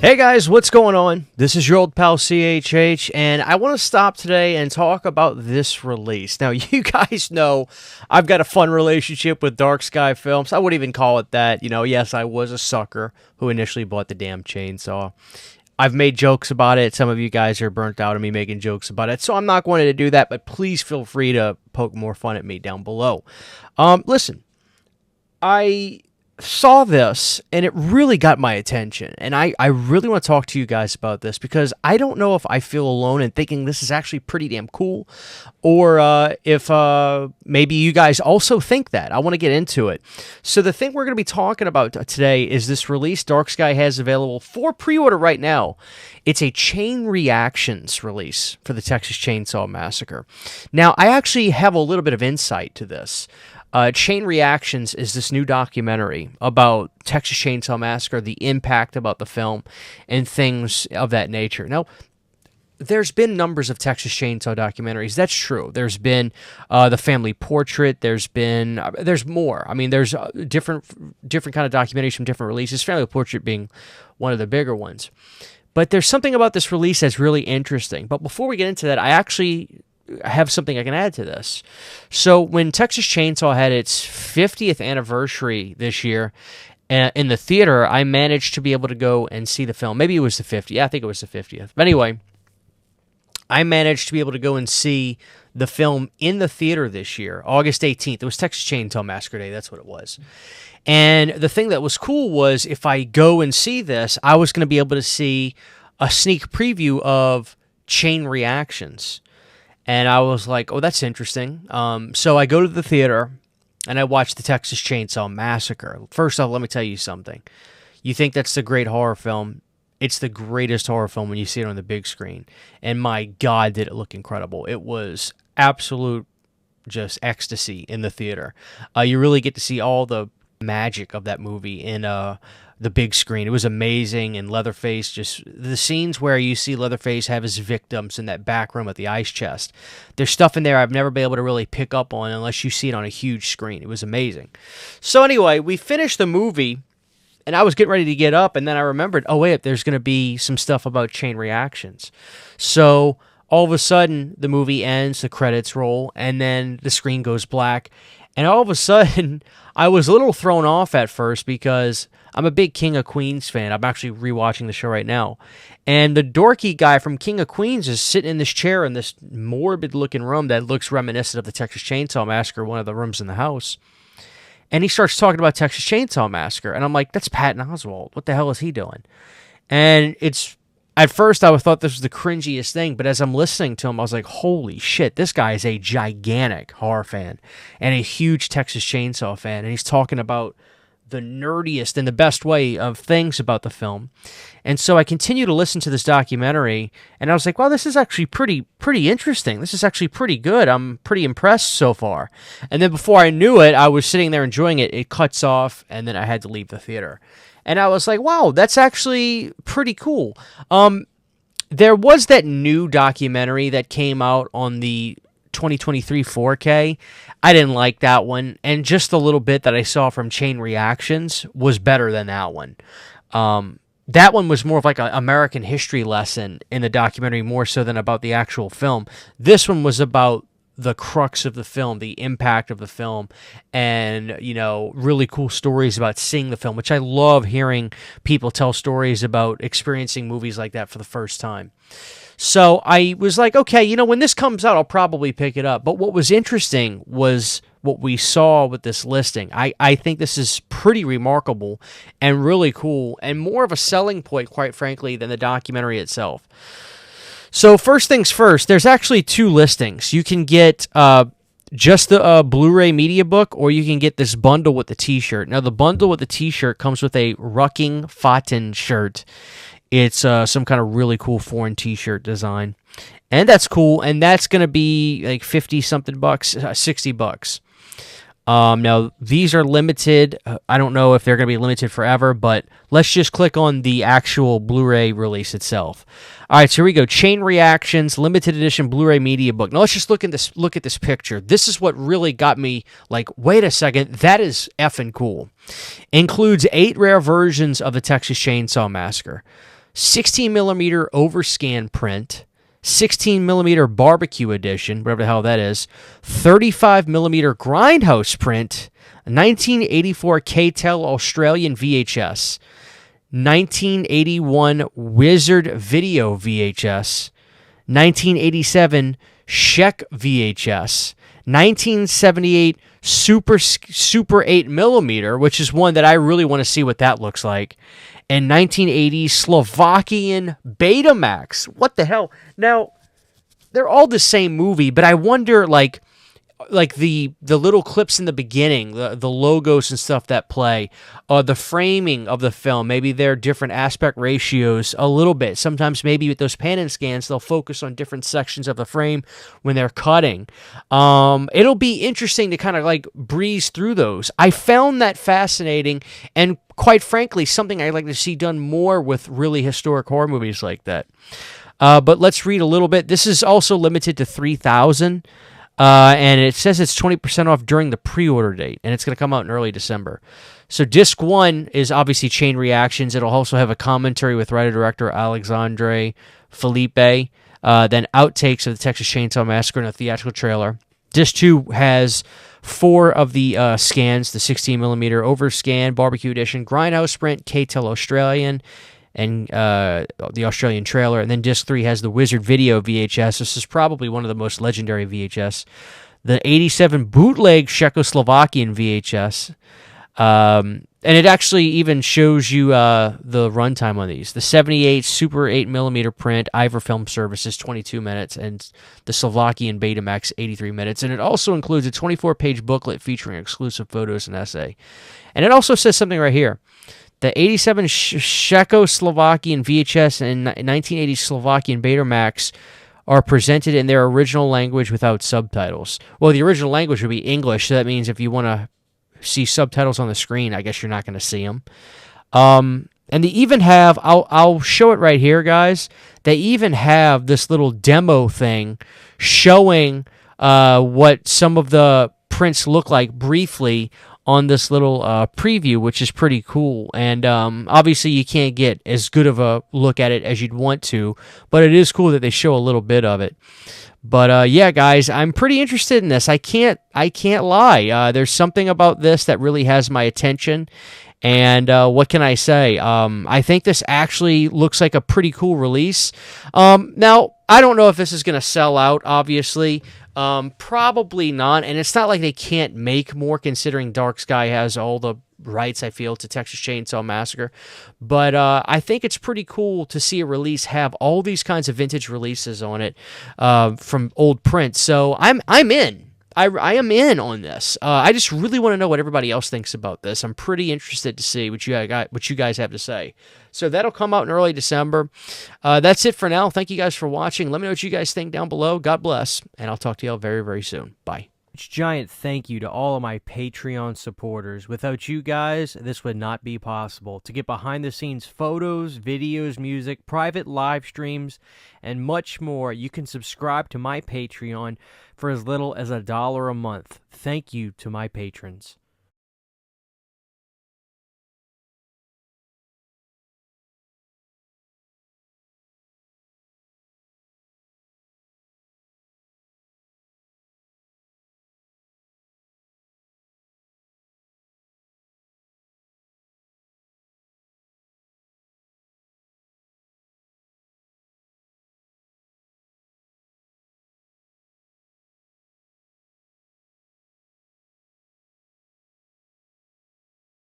Hey guys, what's going on? This is your old pal CHH, and I want to stop today and talk about this release. Now, you guys know I've got a fun relationship with Dark Sky Films. I wouldn't even call it that. Yes, I was a sucker who initially bought the damn chainsaw. I've made jokes about it. Some of you guys are burnt out on me making jokes about it, so I'm not going to do that, but please feel free to poke more fun at me down below. Listen, I saw this and it really got my attention, and I really want to talk to you guys about this because I don't know if I feel alone in thinking this is actually pretty damn cool, or if maybe you guys also think that. I want to get into it. So the thing we're going to be talking about today is this release Dark Sky has available for pre-order right now. It's a Chain Reactions release for the Texas Chainsaw Massacre. Now, I actually have a little bit of insight to this. Chain Reactions is this new documentary about Texas Chainsaw Massacre, the impact about the film, and things of that nature. Now, there's been numbers of Texas Chainsaw documentaries. That's true. There's been The Family Portrait. There's more. I mean, there's different kind of documentaries from different releases, Family Portrait being one of the bigger ones. But there's something about this release that's really interesting. But before we get into that, I actually have something I can add to this. So when Texas Chainsaw had its 50th anniversary this year in the theater, I managed to be able to go and see the film. Maybe it was the 50th. Yeah, I think it was the 50th. But anyway, I managed to be able to go and see the film in the theater this year, August 18th. It was Texas Chainsaw Massacre Day. That's what it was. And the thing that was cool was if I go and see this, I was going to be able to see a sneak preview of Chain Reactions. And I was like, oh, that's interesting. So I go to the theater, and I watch the Texas Chainsaw Massacre. First off, let me tell you something. You think that's the great horror film. It's the greatest horror film when you see it on the big screen. And my God, did it look incredible. It was absolute just ecstasy in the theater. You really get to see all the magic of that movie in the big screen. It was amazing, and Leatherface, just the scenes where you see Leatherface have his victims in that back room at the ice chest. There's stuff in there I've never been able to really pick up on unless you see it on a huge screen. It was amazing. So anyway, we finished the movie, and I was getting ready to get up, and then I remembered, oh wait, there's going to be some stuff about Chain Reactions. So all of a sudden, the movie ends, the credits roll, and then the screen goes black. And all of a sudden, I was a little thrown off at first because I'm a big King of Queens fan. I'm actually rewatching the show right now. And the dorky guy from King of Queens is sitting in this chair in this morbid-looking room that looks reminiscent of the Texas Chainsaw Massacre, one of the rooms in the house. And he starts talking about Texas Chainsaw Massacre. And I'm like, that's Patton Oswalt. What the hell is he doing? And at first, I thought this was the cringiest thing, but as I'm listening to him, I was like, holy shit, this guy is a gigantic horror fan and a huge Texas Chainsaw fan, and he's talking about the nerdiest in the best way of things about the film. And so I continue to listen to this documentary, and I was like, wow, this is actually pretty interesting. This is actually pretty good. I'm pretty impressed so far. And then before I knew it, I was sitting there enjoying it. It cuts off, and then I had to leave the theater. And I was like, wow, that's actually pretty cool. There was that new documentary that came out on the 2023 4K. I didn't like that one. And just the little bit that I saw from Chain Reactions was better than that one. That one was more of like an American history lesson in the documentary, more so than about the actual film. This one was about the crux of the film, the impact of the film, and, really cool stories about seeing the film, which I love hearing people tell stories about experiencing movies like that for the first time. So I was like, okay, when this comes out, I'll probably pick it up. But what was interesting was what we saw with this listing. I think this is pretty remarkable and really cool, and more of a selling point, quite frankly, than the documentary itself. So first things first, there's actually two listings. You can get just the Blu-ray media book, or you can get this bundle with the t-shirt. Now, the bundle with the t-shirt comes with a Rucking Faten shirt. It's some kind of really cool foreign t-shirt design. And that's cool, and that's going to be like 50-something bucks, $60. Now, these are limited. I don't know if they're going to be limited forever, but let's just click on the actual Blu-ray release itself. All right, so here we go. Chain Reactions, limited edition Blu-ray media book. Now, let's just look at this picture. This is what really got me like, wait a second, that is effing cool. Includes 8 rare versions of the Texas Chainsaw Massacre. 16mm overscan print, 16mm barbecue edition, whatever the hell that is, 35mm grindhouse print, 1984 K-Tel Australian VHS, 1981 Wizard Video VHS, 1987 Sheck VHS, 1978 Super 8mm, which is one that I really want to see what that looks like, and 1980 Slovakian Betamax. What the hell? Now, they're all the same movie, but I wonder, like the little clips in the beginning, the logos and stuff that play, the framing of the film, maybe they're different aspect ratios a little bit. Sometimes maybe with those pan and scans, they'll focus on different sections of the frame when they're cutting. It'll be interesting to kind of like breeze through those. I found that fascinating, and quite frankly, something I'd like to see done more with really historic horror movies like that. But let's read a little bit. This is also limited to 3,000. And it says it's 20% off during the pre-order date, and it's going to come out in early December. So disc 1 is obviously Chain Reactions. It'll also have a commentary with writer-director Alexandre Felipe, then outtakes of the Texas Chainsaw Massacre and a theatrical trailer. Disc 2 has 4 of the scans, the 16mm overscan, barbecue edition, grindhouse print, K-Tel Australian, and the Australian trailer. And then disc 3 has the Wizard Video VHS. This is probably one of the most legendary VHS. The 87 bootleg Czechoslovakian VHS. And it actually even shows you the runtime on these. The 78 Super 8mm print, Ivor Film Services, 22 minutes, and the Slovakian Betamax, 83 minutes. And it also includes a 24-page booklet featuring exclusive photos and essay. And it also says something right here. The 87 Czechoslovakian VHS and 1980 Slovakian Betamax are presented in their original language without subtitles. Well, the original language would be English, so that means if you want to see subtitles on the screen, I guess you're not going to see them. And they even have, I'll show it right here, guys. They even have this little demo thing showing what some of the prints look like briefly on this little preview, which is pretty cool. And obviously you can't get as good of a look at it as you'd want to, but it is cool that they show a little bit of it. But yeah, guys, I'm pretty interested in this. I can't lie. There's something about this that really has my attention. And what can I say? I think this actually looks like a pretty cool release. Now, I don't know if this is going to sell out, obviously. Probably not. And it's not like they can't make more, considering Dark Sky has all the rights, I feel, to Texas Chainsaw Massacre. But I think it's pretty cool to see a release have all these kinds of vintage releases on it from old prints. So I'm in. I am in on this. I just really want to know what everybody else thinks about this. I'm pretty interested to see what you guys have to say. So that'll come out in early December. That's it for now. Thank you guys for watching. Let me know what you guys think down below. God bless, and I'll talk to y'all very, very soon. Bye. Giant thank you to all of my Patreon supporters. Without you guys, this would not be possible. To get behind-the-scenes photos, videos, music, private live streams, and much more, you can subscribe to my Patreon for as little as $1 a month. Thank you to my patrons.